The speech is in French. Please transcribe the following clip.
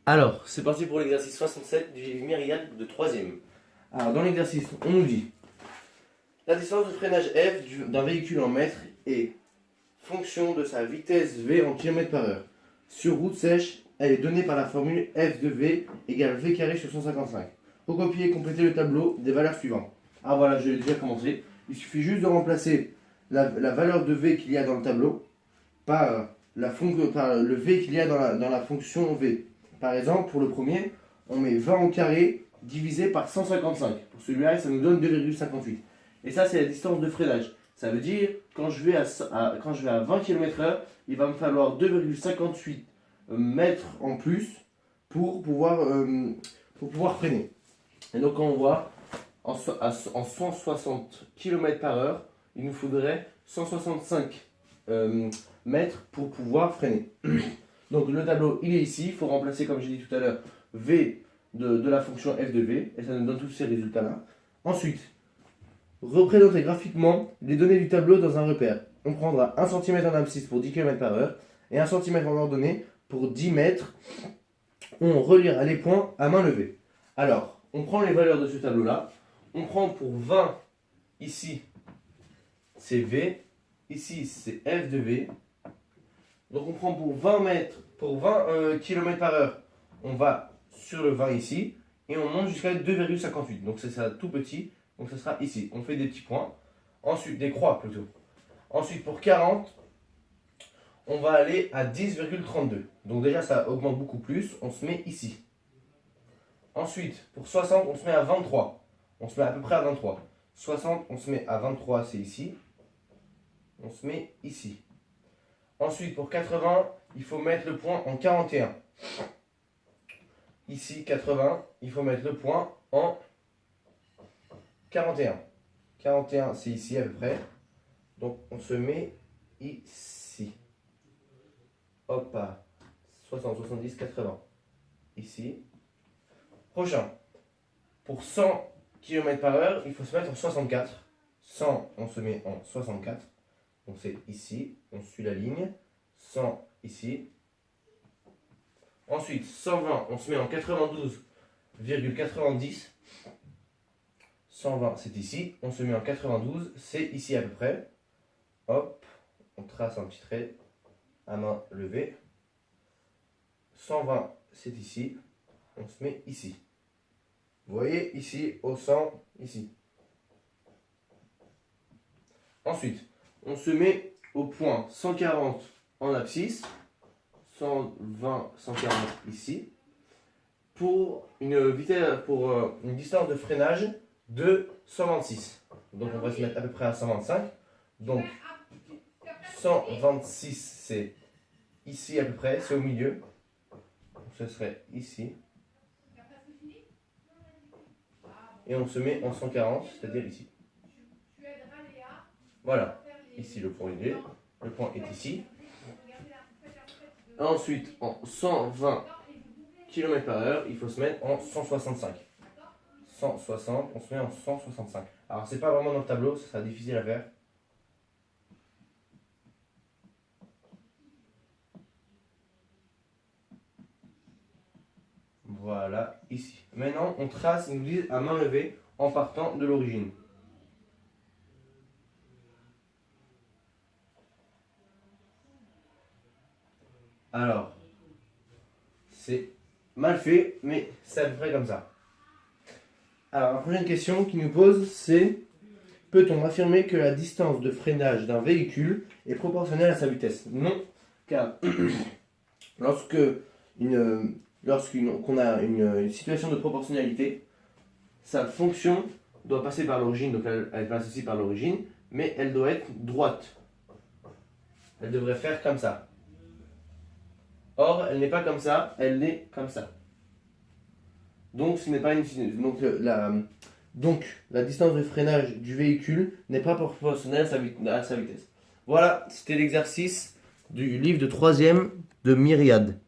Alors, c'est parti pour l'exercice 67 du myriade de 3e. Alors, dans l'exercice, on nous dit la distance de freinage F d'un véhicule en mètres est fonction de sa vitesse V en km par heure. Sur route sèche, elle est donnée par la formule F de V égale V carré sur 155. Recopier et compléter le tableau des valeurs suivantes. Ah voilà, je l'ai déjà commencé. Il suffit juste de remplacer la valeur de V qu'il y a dans le tableau par le V qu'il y a dans la fonction V. Par exemple, pour le premier, on met 20 au carré divisé par 155. Pour celui-là, ça nous donne 2,58. Et ça, c'est la distance de freinage. Ça veut dire, quand je vais à 20 km/h, il va me falloir 2,58 mètres en plus pour pouvoir freiner. Et donc, quand on voit en 160 km/h, il nous faudrait 165 mètres pour pouvoir freiner. Donc le tableau il est ici, il faut remplacer comme j'ai dit tout à l'heure V de la fonction f de V et ça nous donne tous ces résultats là. Ensuite, représenter graphiquement les données du tableau dans un repère. On prendra 1 cm en abscisse pour 10 km/h et 1 cm en ordonnée pour 10 mètres. On reliera les points à main levée. Alors, on prend les valeurs de ce tableau là. On prend pour 20 ici, c'est V. Ici, c'est f de V. Donc on prend pour 20 km/h, on va sur le 20 ici, et on monte jusqu'à 2,58. Donc c'est ça tout petit, donc ça sera ici. On fait des petits points, ensuite des croix plutôt. Ensuite pour 40, on va aller à 10,32. Donc déjà ça augmente beaucoup plus, on se met ici. Ensuite pour 60, on se met à 23. On se met à peu près à 23. 60, on se met à 23, c'est ici. On se met ici. Ensuite, pour 80, il faut mettre le point en 41. Ici, 80, il faut mettre le point en 41. 41, c'est ici à peu près. Donc, on se met ici. Hop, 60, 70, 80. Ici. Prochain. Pour 100 km/h, il faut se mettre en 64. 100, on se met en 64. Donc c'est ici, on suit la ligne, 100 ici. Ensuite, 120, on se met en 92,90. 120, c'est ici, on se met en 92, c'est ici à peu près. Hop, on trace un petit trait à main levée. 120, c'est ici, on se met ici. Vous voyez, ici, au 100, ici. Ensuite, on se met au point 140 en abscisse, 120, 140 ici, pour une distance de freinage de 126. Donc on va se mettre à peu près à 125. Donc 126 c'est ici à peu près, c'est au milieu. Donc, ce serait ici. Et on se met en 140, c'est-à-dire ici. Voilà. Ici le point est, le point est ici. Ensuite, en 120 km/h, il faut se mettre en 165. 160, on se met en 165. Alors, c'est pas vraiment dans le tableau, ça sera difficile à faire. Voilà, ici. Maintenant, on trace, ils nous disent à main levée en partant de l'origine. Alors, c'est mal fait, mais c'est à peu près comme ça. Alors, la prochaine question qui nous pose, c'est: peut-on affirmer que la distance de freinage d'un véhicule est proportionnelle à sa vitesse? Non, car lorsqu'on a une situation de proportionnalité, sa fonction doit passer par l'origine, donc elle passe aussi par l'origine, mais elle doit être droite. Elle devrait faire comme ça. Or, elle n'est pas comme ça, elle est comme ça. Donc, ce n'est pas une la distance de freinage du véhicule n'est pas proportionnelle à sa vitesse. Voilà, c'était l'exercice du livre de 3e de Myriade.